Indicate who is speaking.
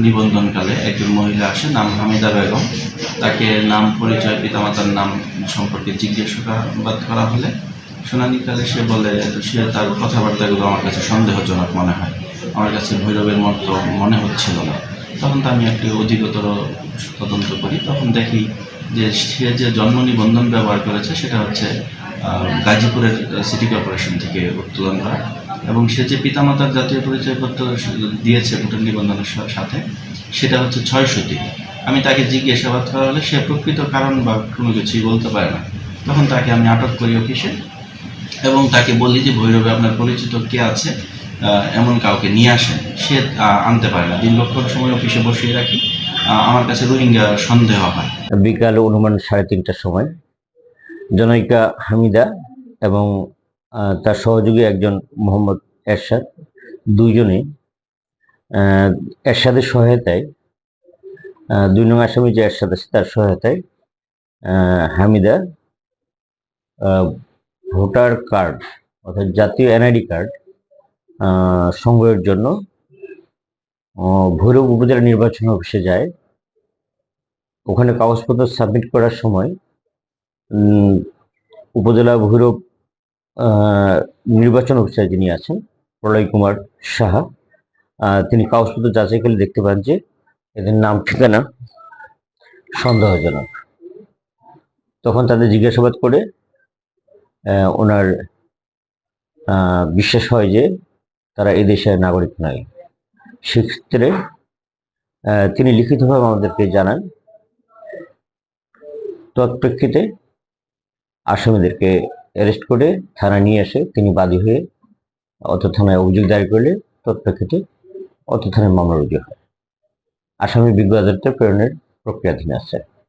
Speaker 1: নিবন্ধনকালে একজন মহিলা আসে, নাম হামিদা বেগম। তাকে নাম, পরিচয়, পিতামাতার নাম সম্পর্কে জিজ্ঞাসাবাদ করা হলে শুনানিকালে সে বলে, সে তার কথাবার্তাগুলো আমার কাছে সন্দেহজনক মনে হয়, আমার কাছে ভৈরবের মতো মনে হচ্ছিল না। তখন তো আমি একটি অধিকতর তদন্ত করি, তখন দেখি যে সে যে জন্ম নিবন্ধন ব্যবহার করেছে সেটা হচ্ছে গাজীপুরের সিটি কর্পোরেশন থেকে উত্তোলন করা, এবং সে যে পিতামাতার জাতীয় পরিচয়পত্র দিয়েছে ভোটার নিবন্ধনের সাথে সেটা হচ্ছে 600টি। আমি তাকে জিজ্ঞাসাবাদ করা হলে সে প্রকৃত কারণ বা কোনো কিছুই বলতে পারে না। তখন তাকে আমি আটক করি অফিসে এবং তাকে বলি যে ভৈরবে আপনার পরিচিত কে আছে, এমন কাউকে নিয়ে আসেন। সে আনতে পারে না, দীর্ঘক্ষণ সময় অফিসে বসিয়ে রাখি। আমার কাছে রোহিঙ্গা সন্দেহ হয়।
Speaker 2: বিকাল অনুমান 3:30টার সময় জনৈকা হামিদা এবং তার সহযোগী একজন মোহাম্মদ এরশাদ, দুইজনে এরশাদের সহায়তায়, 2 নং আসামি যে এরশাদ আছে তার সহায়তায় হামিদা ভোটার কার্ড অর্থাৎ জাতীয় এনআইডি কার্ড সংগ্রহের জন্য ভৈরব উপজেলা নির্বাচন অফিসে যায়। ওখানে কাগজপত্র সাবমিট করার সময় উপজেলা ভৈরব নির্বাচন অফিসার যিনি আছেন প্রলয় কুমার সাহা, তিনি কাগজপত্র যাচাই করে দেখতে পান যে এদের নাম ঠিকানা সন্দেহজনক। তখন তাদের জিজ্ঞাসাবাদ করে ওনার বিশ্বাস হয় যে তারা এই দেশের নাগরিক নয়। সেক্ষেত্রে তিনি লিখিতভাবে আমাদেরকে জানান। তৎপ্রেক্ষিতে আসামিদেরকে অ্যারেস্ট করে থানায় নিয়ে আসে। তিনি বাদী হয়ে অত্র থানায় অভিযোগ দায়ের করলে তৎপ্রেক্ষিতে অত্র থানায় মামলা রুজু হয়। আসামি বিজ্ঞ আদালতে প্রেরণের প্রক্রিয়াধীন আছে।